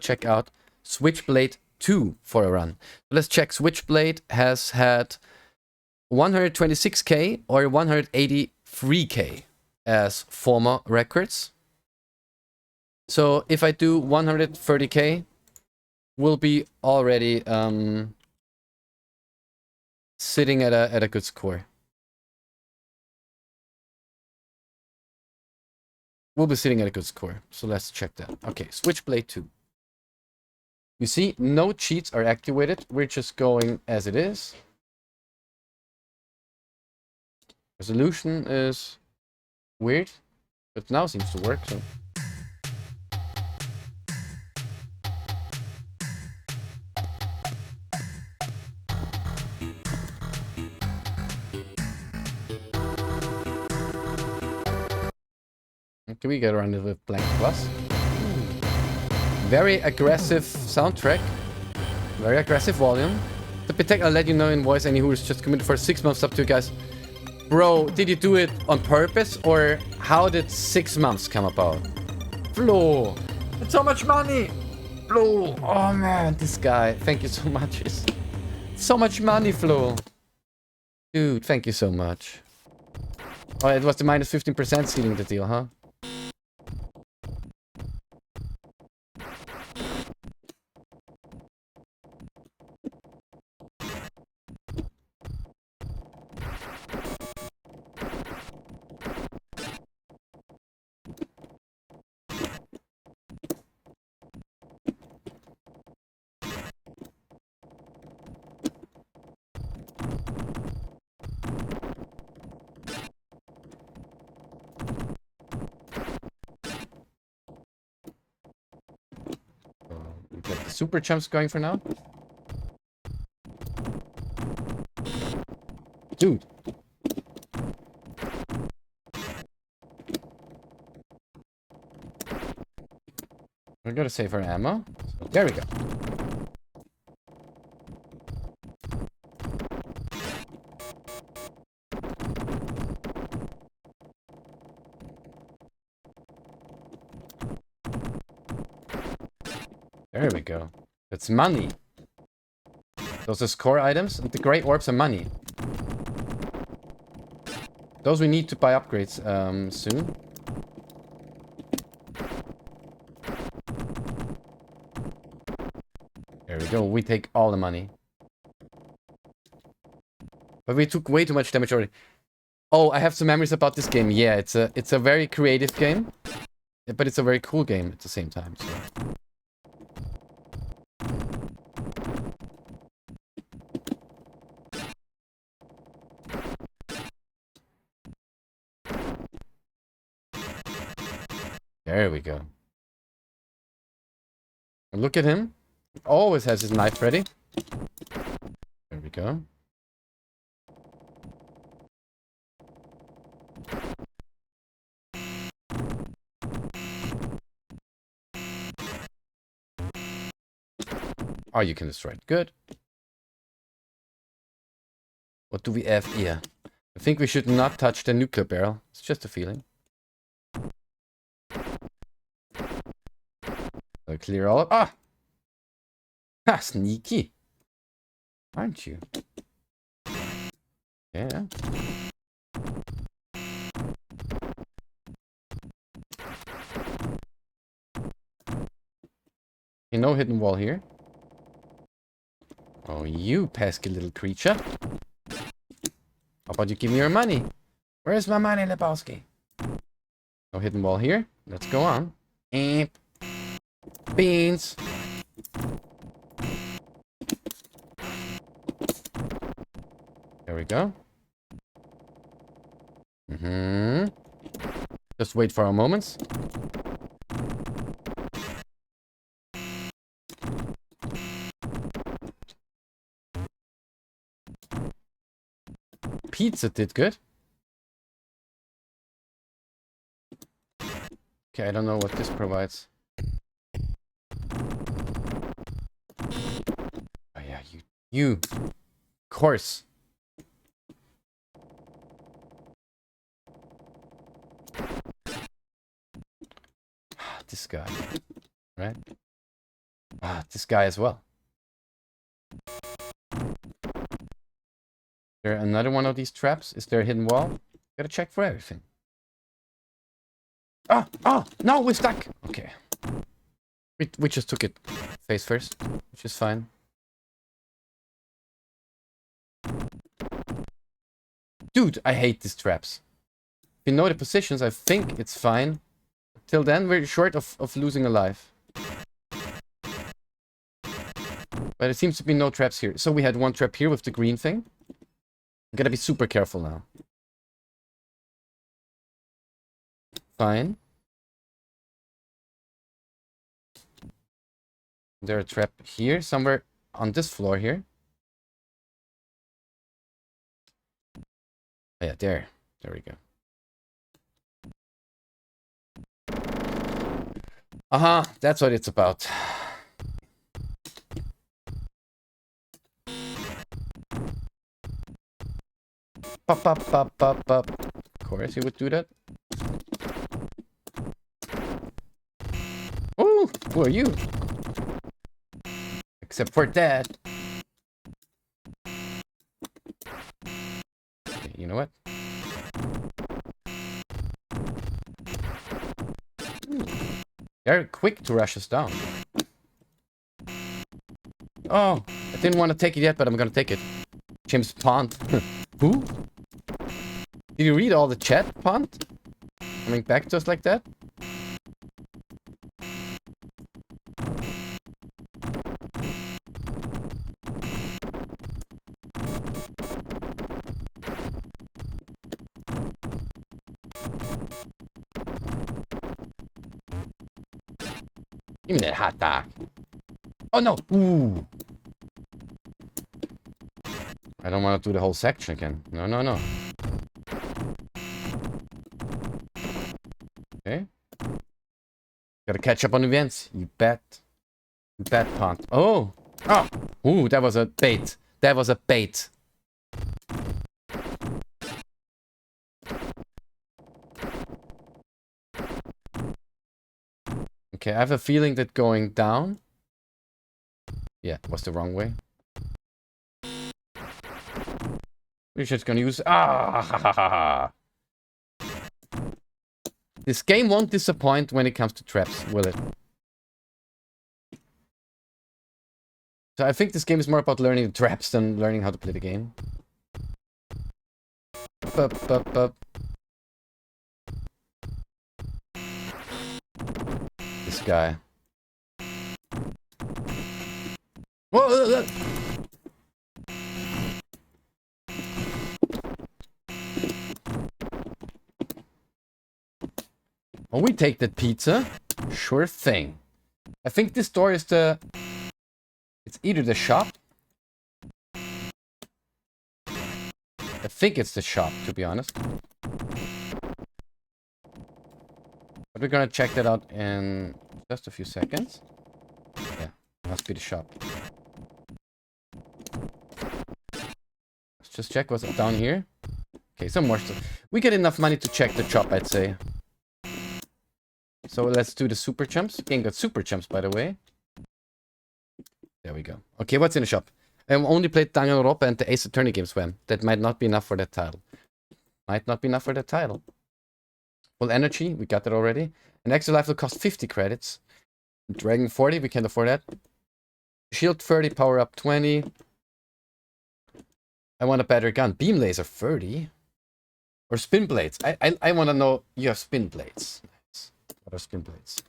check out Switchblade 2 for a run. Let's check. Switchblade has had 126k or 183k as former records. So if I do 130k, we'll be already sitting at a good score. We'll be sitting at a good score. So let's check that. Okay, Switchblade 2. You see, no cheats are activated. We're just going as it is. Resolution is weird, but now seems to work. So. Can we get around it with blank plus? Very aggressive soundtrack. Very aggressive volume. The Pitec, I'll let you know in voice, any who's just committed for 6 months up to you guys. Bro, did you do it on purpose or how did 6 months come about? Flo! It's so much money! Flo! Oh man, this guy. Thank you so much. It's so much money, Flo. Dude, thank you so much. Oh, it was the minus 15% sealing the deal, huh? We got the super jumps going for now. Dude. We're gonna save our ammo. So there we go. There we go. That's money. Those are score items, and the gray orbs are money. Those we need to buy upgrades soon. There we go. We take all the money. But we took way too much damage already. Oh, I have some memories about this game. Yeah, it's a very creative game, but it's a very cool game at the same time. So. There we go. Look at him. He always has his knife ready. There we go. Oh, you can destroy it. Good. What do we have here? I think we should not touch the nuclear barrel. It's just a feeling. So clear all up. Ah! Ha! Sneaky. Aren't you? Yeah. No hidden wall here. Oh, you pesky little creature. How about you give me your money? Where's my money, Lebowski? No hidden wall here. Let's go on. Beans. There we go. Just wait for our moments. Pizza did good. Okay, I don't know what this provides. Oh yeah, you. Of course. This guy. Right? Ah, this guy as well. Is there another one of these traps? Is there a hidden wall? Gotta check for everything. Oh, no, we're stuck. Okay. We just took it face first, which is fine. Dude, I hate these traps. If you know the positions, I think it's fine. Till then, we're short of losing a life. But there seems to be no traps here. So we had one trap here with the green thing. Gotta be super careful now. Fine. There's a trap here, somewhere on this floor here. Oh, yeah, there. There we go. That's what it's about. Pop, pop, pop, pop, pop. Of course he would do that. Oh, who are you? Except for that. Okay, you know what? They're quick to rush us down. Oh, I didn't want to take it yet, but I'm gonna take it. James Pond. Who? Did you read all the chat, Pond? Coming back to us like that? Give me that hot dog. Oh no! Ooh! I don't want to do the whole section again. No, no, no. Okay. Gotta catch up on events. You bet. You bet, Pont. Oh! Oh! Ooh, that was a bait. That was a bait. Okay, I have a feeling that going down... Yeah, was the wrong way. We're just gonna use... Ah! This game won't disappoint when it comes to traps, will it? So I think this game is more about learning the traps than learning how to play the game. Bup. This guy. Whoa! Oh, we take that pizza. Sure thing. I think this door is the... It's either the shop. I think it's the shop, to be honest. But we're gonna check that out in just a few seconds. Yeah, must be the shop. Let's just check what's down here. Okay, some more stuff. We get enough money to check the shop, I'd say. So let's do the super chumps. Game got super chumps, by the way. There we go. Okay, what's in the shop? I've only played Danganronpa and the Ace Attorney games, Wham. That might not be enough for that title. Might not be enough for that title. Full energy, we got that already. An extra life will cost 50 credits. Dragon 40, we can afford that. Shield 30, power up 20. I want a better gun. Beam laser 30. Or spin blades. I want to know you have spin blades. Nice. What are spin blades?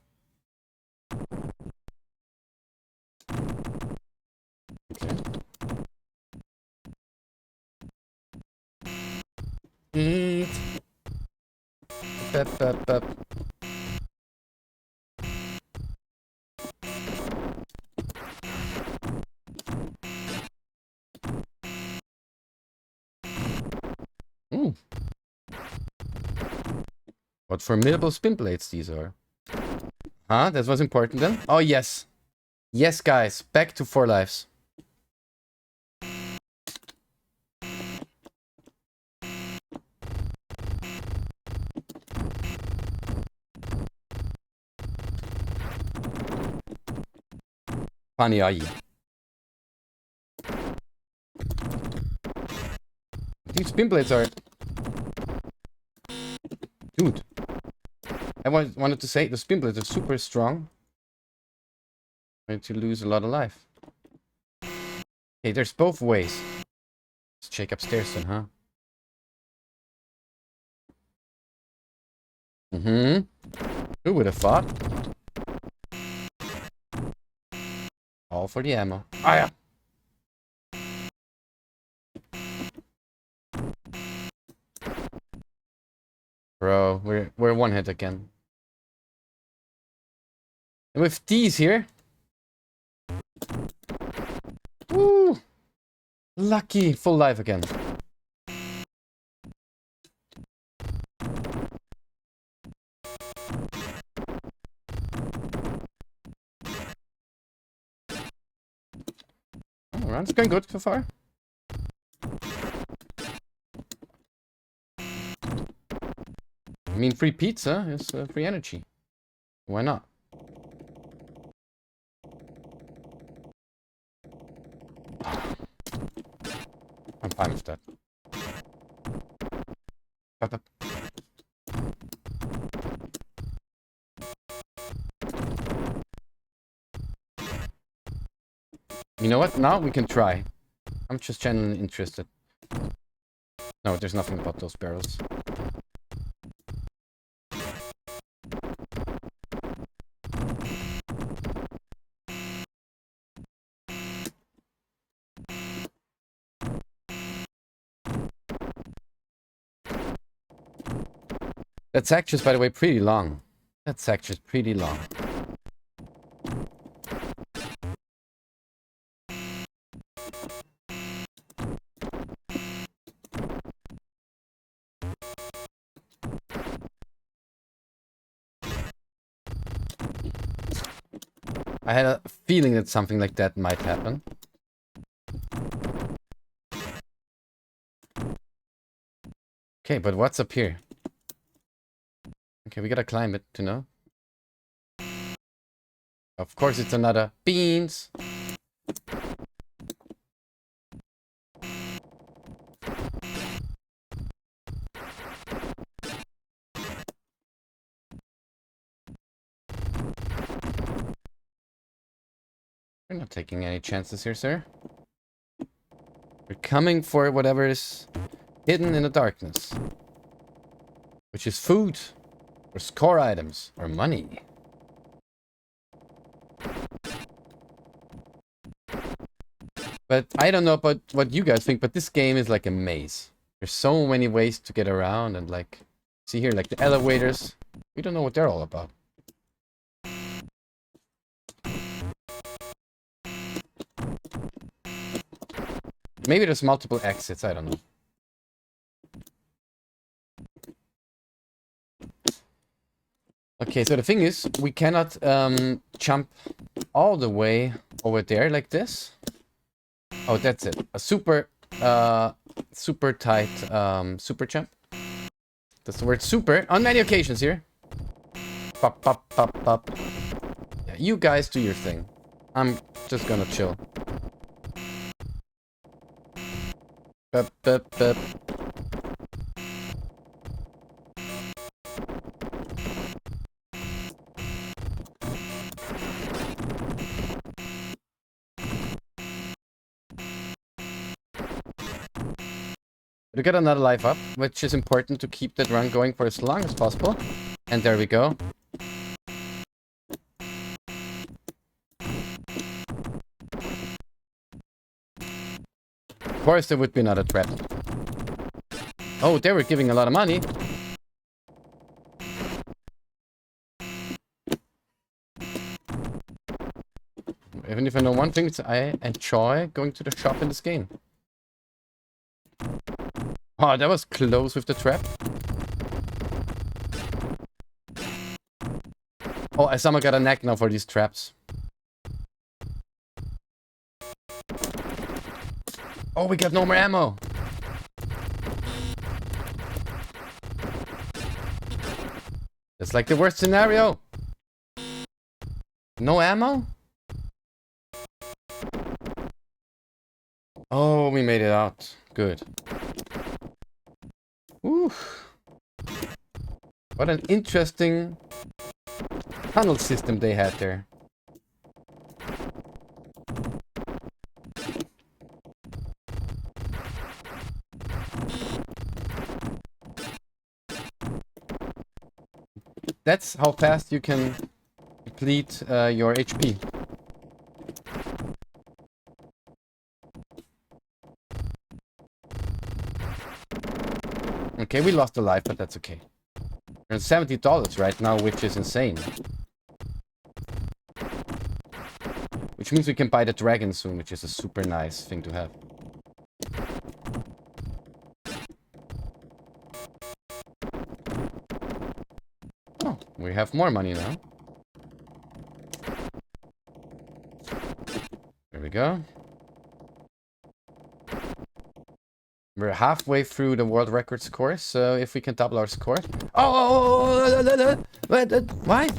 Okay. Eat. Bup. Ooh. What formidable spin blades these are. Huh? That was important then? Oh, yes. Yes, guys. Back to 4 lives. Paniai. These spin blades are... Dude. I wanted to say the spin blades are super strong. I'm going to lose a lot of life. Okay, there's both ways. Let's check upstairs then, huh? Who would have thought? All for the ammo. Ah, yeah. Bro, we're one hit again. And with these here. Woo! Lucky, full life again. Oh, round's going good so far. I mean, free pizza is free energy. Why not? I'm fine with that. You know what? Now we can try. I'm just genuinely interested. No, there's nothing about those barrels. That section is, by the way, pretty long. That section is pretty long. I had a feeling that something like that might happen. Okay, but what's up here? Okay, we gotta climb it to know. Of course, it's another beans. We're not taking any chances here, sir. We're coming for whatever is hidden in the darkness. Which is food, or score items, or money. But I don't know about what you guys think, but this game is like a maze. There's so many ways to get around, and like, see here, like the elevators. We don't know what they're all about. Maybe there's multiple exits, I don't know. Okay, so the thing is, we cannot jump all the way over there like this. Oh, that's it. A super tight super jump. That's the word super on many occasions here. Pop, pop, pop, pop. Yeah, you guys do your thing. I'm just gonna chill. Bup, bup, bup. We got another life up, which is important to keep that run going for as long as possible. And there we go. Of course, there would be another trap. Oh, they were giving a lot of money. Even if I know one thing, it's I enjoy going to the shop in this game. Oh, that was close with the trap. Oh, I somehow got a knack now for these traps. Oh, we got no more ammo. That's like the worst scenario. No ammo? Oh, we made it out. Good. Oof. What an interesting tunnel system they had there. That's how fast you can deplete your HP. Okay, we lost a life, but that's okay. We're at $70 right now, which is insane. Which means we can buy the dragon soon, which is a super nice thing to have. Oh, we have more money now. There we go. We're halfway through the world records course, so if we can double our score. Oh! Why?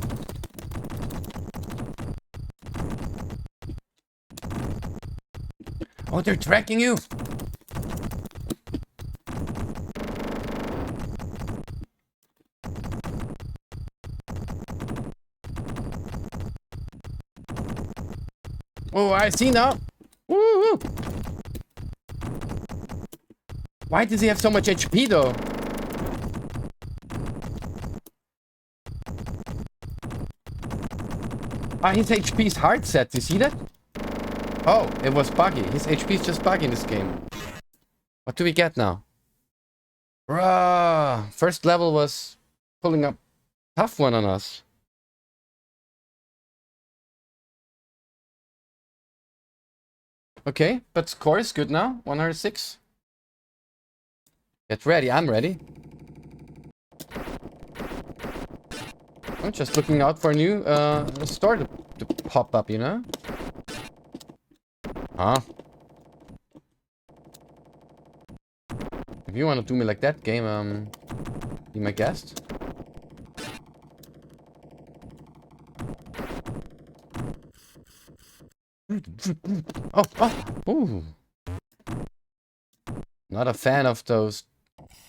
Oh, they're tracking you! Oh, I see now! Woo! Why does he have so much HP though? Ah, his HP is hard set. You see that? Oh, it was buggy. His HP is just buggy in this game. What do we get now? Bruh. First level was pulling up tough one on us. Okay, but score is good now. 106. Get ready, I'm ready. I'm just looking out for a new store to pop up, you know? Huh? If you want to do me like that, game, be my guest. Oh! Ooh. Not a fan of those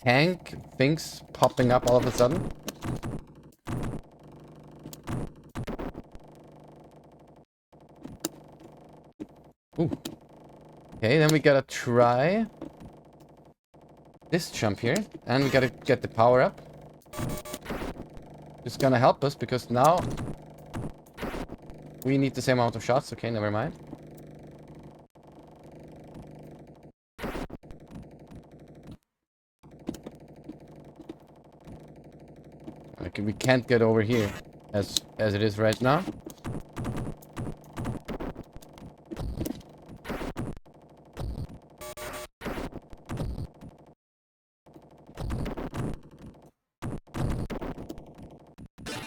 tank things popping up all of a sudden. Ooh. Okay, then we gotta try this jump here. And we gotta get the power up. It's gonna help us because now we need the same amount of shots. Okay, never mind. Okay, we can't get over here as it is right now.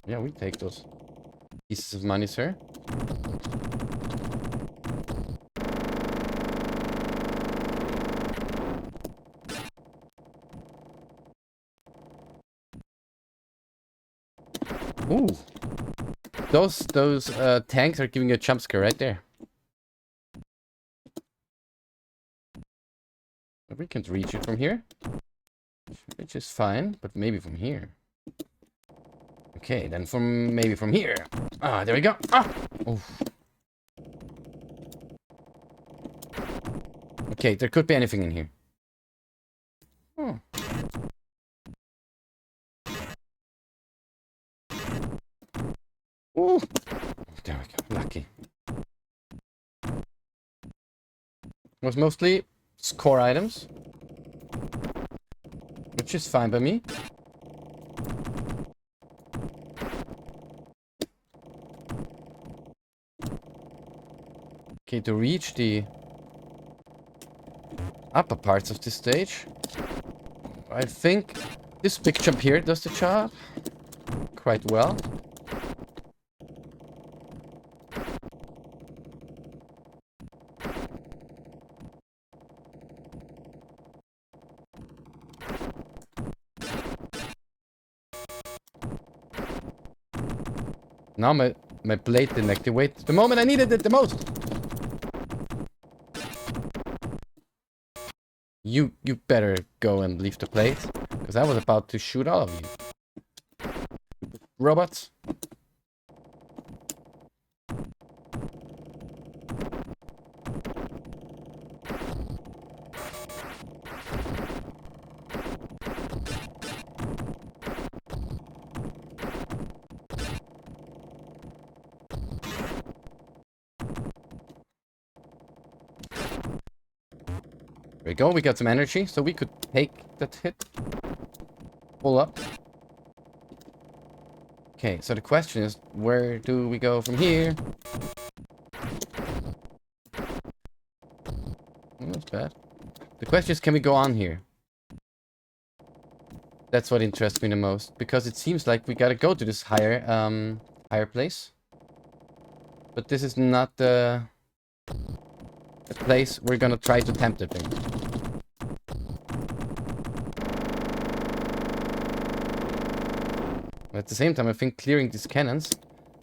Yeah, we take those pieces of money, sir. Ooh. Those tanks are giving you a jump scare right there. We can't reach it from here. Which is fine, but maybe from here. Okay, then maybe from here. Ah, there we go. Ah! Oof. Okay, there could be anything in here. Oh. Ooh. There we go. Lucky. It was mostly score items. Which is fine by me. Okay, to reach the upper parts of this stage, I think this big jump here does the job quite well. Now my blade didn't activate the moment I needed it the most. You better go and leave the place, because I was about to shoot all of you. Robots. There we go, we got some energy, so we could take that hit. Pull up. Okay, so the question is, where do we go from here? Oh, that's bad. The question is, can we go on here? That's what interests me the most, because it seems like we gotta go to this higher place. But this is not the place we're gonna try to tempt it in. But at the same time, I think clearing these cannons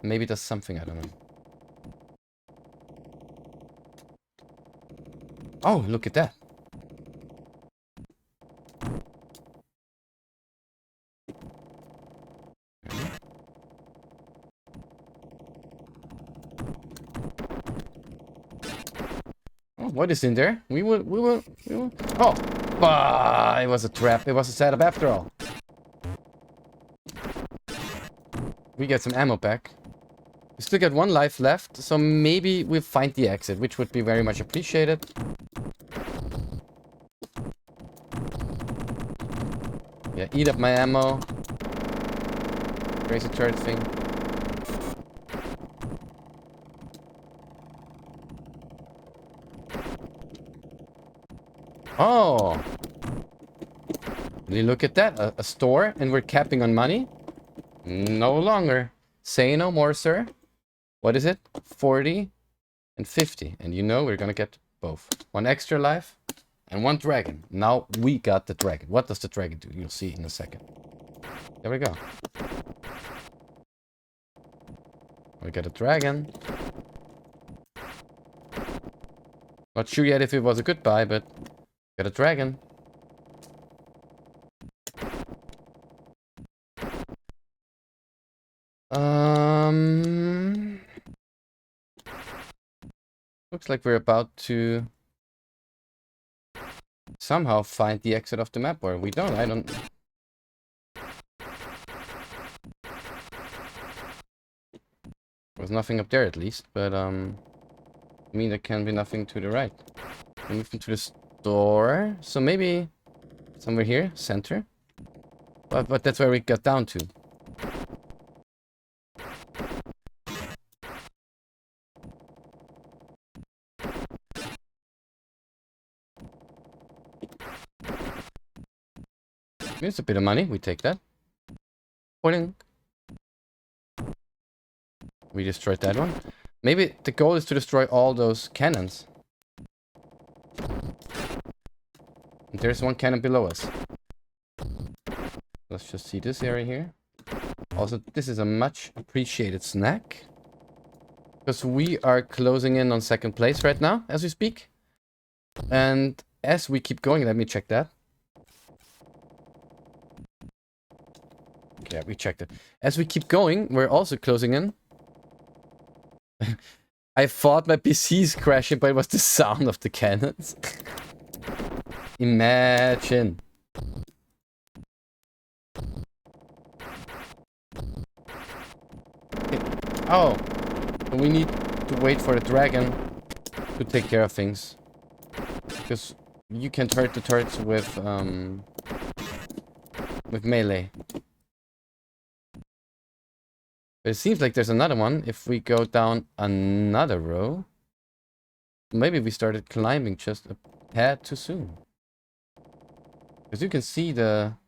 maybe does something, I don't know. Oh, look at that. Oh, what is in there? We will. Oh, bah, it was a trap. It was a setup after all. We get some ammo back. We still got 1 life left, so maybe we'll find the exit, which would be very much appreciated. Yeah, eat up my ammo. Crazy turret thing. Oh! Will you look at that? A store, and we're capping on money? No longer. Say no more, sir. What is it? 40 and 50. And you know we're gonna get both. 1 extra life and 1 dragon. Now we got the dragon. What does the dragon do? You'll see in a second. There we go. We got a dragon. Not sure yet if it was a goodbye, but got a dragon. Looks like we're about to somehow find the exit of the map, or we don't. I don't. There's nothing up there at least, but I mean there can be nothing to the right. We moved into the store, so maybe somewhere here, center. But that's where we got down to. It's a bit of money. We take that. Boing. We destroyed that one. Maybe the goal is to destroy all those cannons. And there's 1 cannon below us. Let's just see this area here. Also, this is a much appreciated snack. Because we are closing in on 2nd place right now, as we speak. And as we keep going, let me check that. Okay, we checked it. As we keep going, we're also closing in. I thought my PC's crashing, but it was the sound of the cannons. Imagine. Okay. Oh, we need to wait for the dragon to take care of things. Because you can hurt the turrets with melee. But it seems like there's another one. If we go down another row, maybe we started climbing just a tad too soon. Because you can see the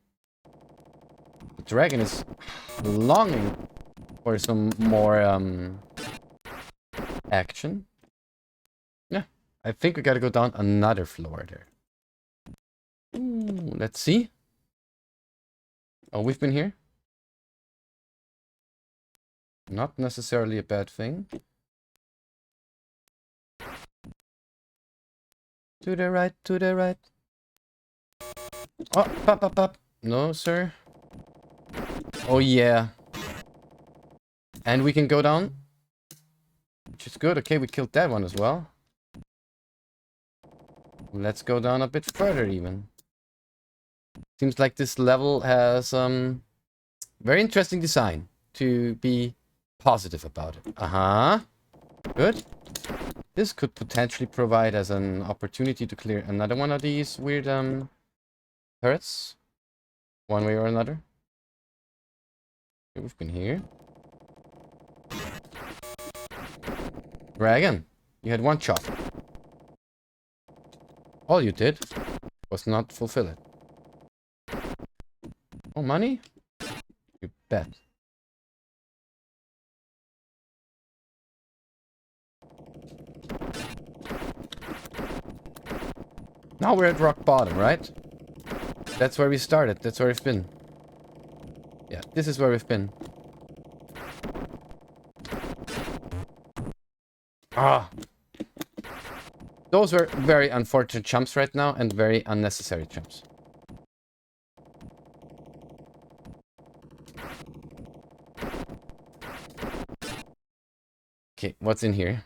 dragon is longing for some more action. Yeah, I think we gotta go down another floor there. Ooh, let's see. Oh, we've been here. Not necessarily a bad thing. To the right, to the right. Oh, pop, pop, pop. No, sir. Oh, yeah. And we can go down. Which is good. Okay, we killed that one as well. Let's go down a bit further even. Seems like this level has very interesting design, to be positive about it. Uh-huh. Good. This could potentially provide as an opportunity to clear another one of these weird turrets. One way or another. Okay, we've been here. Dragon, you had one shot. All you did was not fulfill it. Oh, money? You bet. Now we're at rock bottom, right? That's where we started. That's where we've been. Yeah, this is where we've been. Ah. Those were very unfortunate jumps right now and very unnecessary jumps. Okay, what's in here?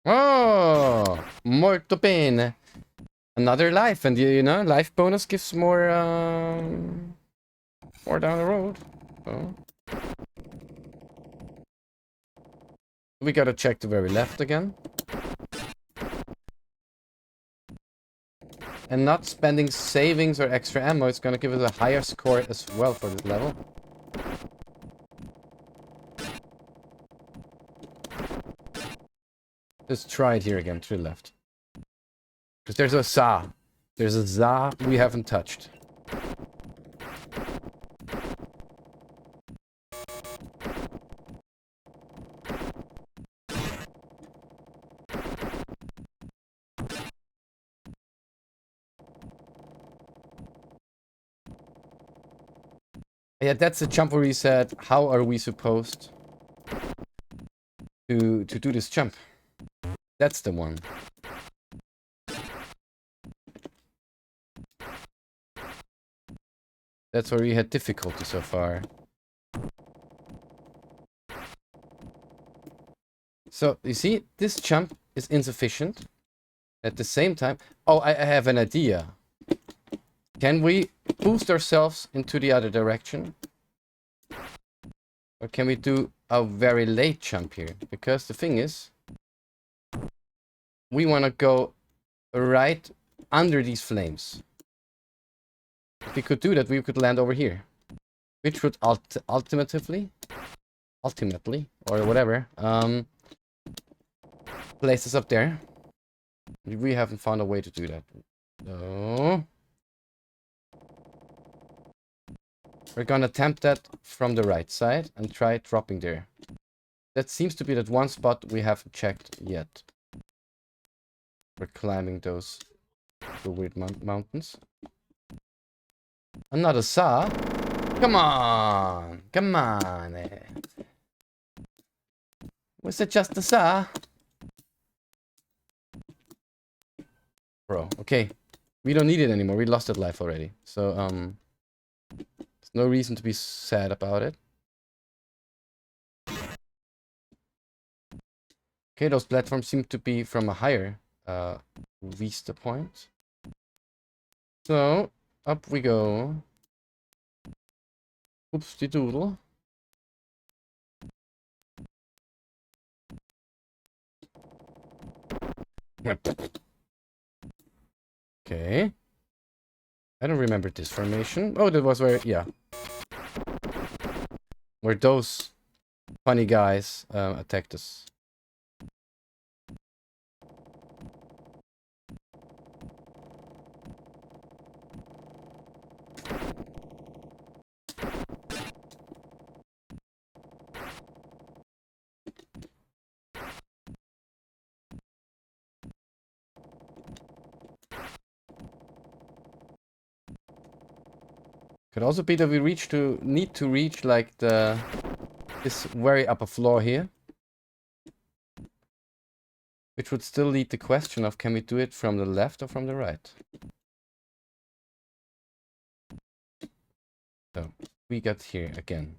Oh, molto bene. Another life, and you know, life bonus gives more down the road. So we gotta check to where we left again. And not spending savings or extra ammo is gonna give us a higher score as well for this level. Let's try it here again, to the left. Because there's a Za. There's a Za we haven't touched. Yeah, that's the jump where we said, how are we supposed to do this jump? That's the one. That's where we had difficulty so far. So, you see, this jump is insufficient. At the same time... Oh, I have an idea. Can we boost ourselves into the other direction? Or can we do a very late jump here? Because the thing is... we want to go right under these flames. If we could do that, we could land over here. Which would ultimately, or whatever, place us up there. We haven't found a way to do that. So... we're gonna attempt that from the right side and try dropping there. That seems to be that one spot we haven't checked yet. We're climbing those weird mountains. Another saw? Come on! Come on! Was it just a saw? Bro, okay. We don't need it anymore. We lost that life already. So, there's no reason to be sad about it. Okay, those platforms seem to be from a higher vista point. So, up we go. Oopsie doodle. Okay. I don't remember this formation. Oh, that was where, yeah. Where those funny guys attacked us. Could also be that we need to reach like this very upper floor here. Which would still lead the question of, can we do it from the left or from the right? So, we got here again.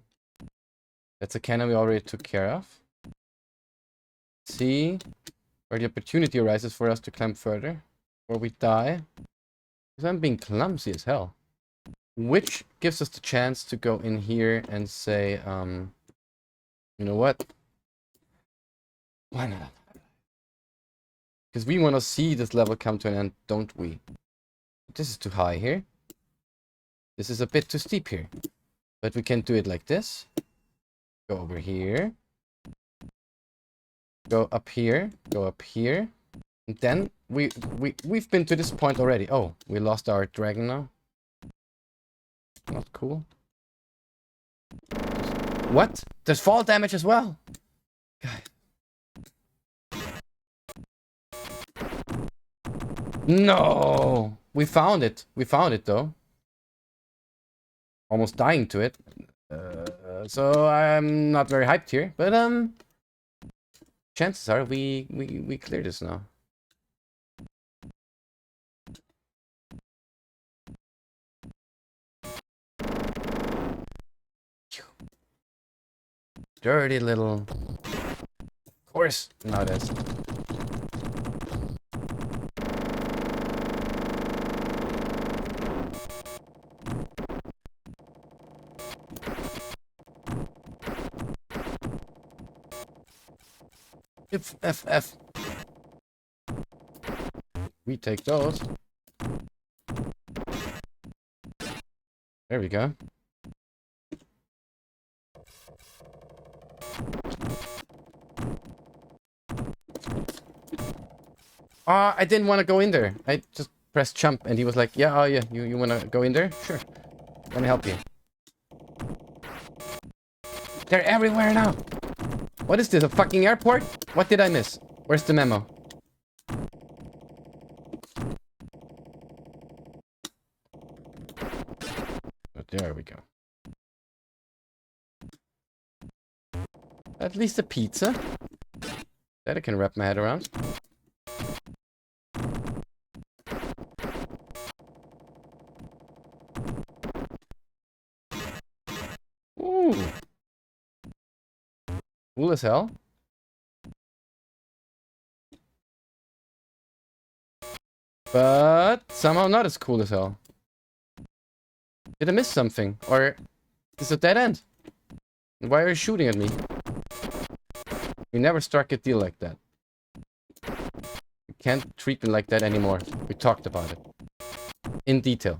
That's a cannon we already took care of. See where the opportunity arises for us to climb further. Or we die. Because I'm being clumsy as hell. Which gives us the chance to go in here and say, you know what? Why not? Because we want to see this level come to an end, don't we? This is too high here. This is a bit too steep here. But we can do it like this. Go over here. Go up here. Go up here. And then we've been to this point already. Oh, we lost our dragon now. Not cool. What? There's fall damage as well. God. No! We found it. We found it though. Almost dying to it. So I'm not very hyped here, but chances are we clear this now. Dirty little. Of course, now it is. F. We take those. There we go. I didn't want to go in there. I just pressed jump and he was like, yeah, oh yeah, you want to go in there? Sure. Let me help you. They're everywhere now. What is this, a fucking airport? What did I miss? Where's the memo? Oh, there we go. At least a pizza. That I can wrap my head around. Ooh. Cool as hell. But somehow not as cool as hell. Did I miss something? Or is it a dead end? Why are you shooting at me? We never struck a deal like that. You can't treat me like that anymore. We talked about it. In detail.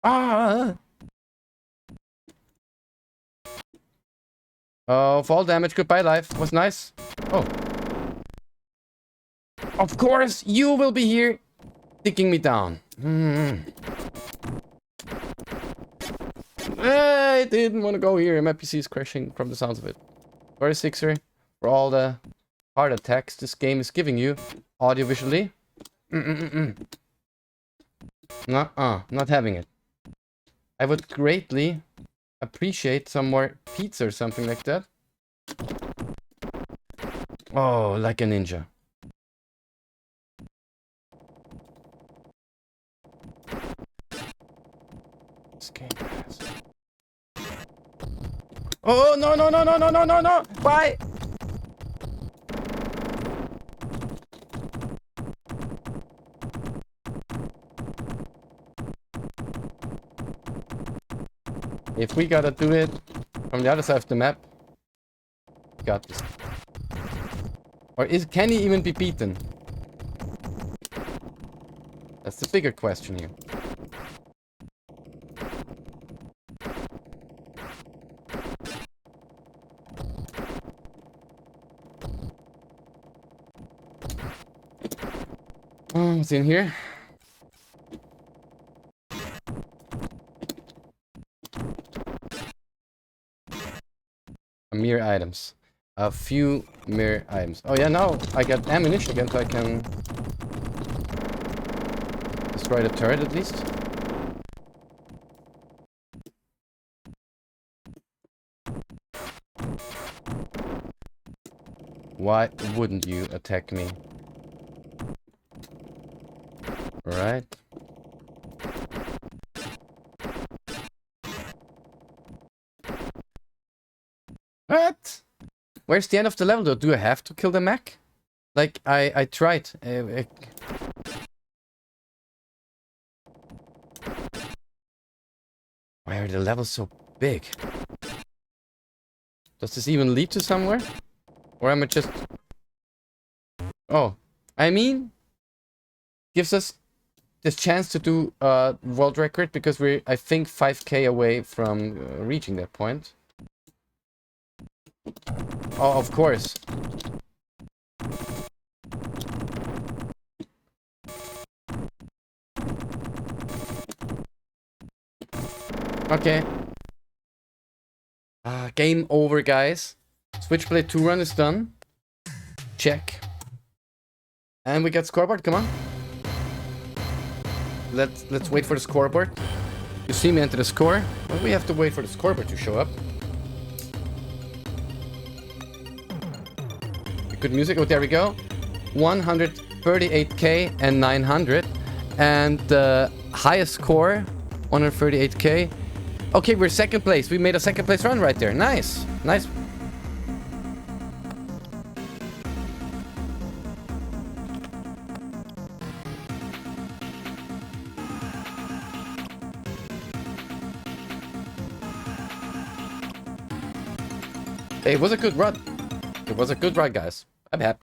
Ah! Oh, fall damage. Goodbye, life. Was nice. Oh. Of course, you will be here taking me down. I didn't want to go here. My PC is crashing from the sounds of it. Sorry, Sixer, for all the heart attacks this game is giving you audiovisually. Not having it. I would greatly appreciate some more pizza or something like that. Oh, like a ninja. This game has... Oh, no. Why? If we gotta do it from the other side of the map, we got this. Or can he even be beaten? That's the bigger question here. What's in here? Mere items. A few mere items. Oh yeah, now I got ammunition again, so I can destroy the turret at least. Why wouldn't you attack me? Right. What? Where's the end of the level though? Do I have to kill the mech? Like, I tried. Why are the levels so big? Does this even lead to somewhere? Or am I just... Oh, I mean... Gives us this chance to do world record because we're, I think, 5k away from reaching that point. Oh, of course. Okay. Game over, guys. Switchblade 2 run is done. Check. And we got scoreboard, come on. Let's wait for the scoreboard. You see me enter the score. Well, we have to wait for the scoreboard to show up. Good music. Oh, there we go. 138k and 900. And the highest score, 138k. Okay, we're second place. We made a second place run right there. Nice. Nice. It was a good run. It was a good run, guys. I'm happy.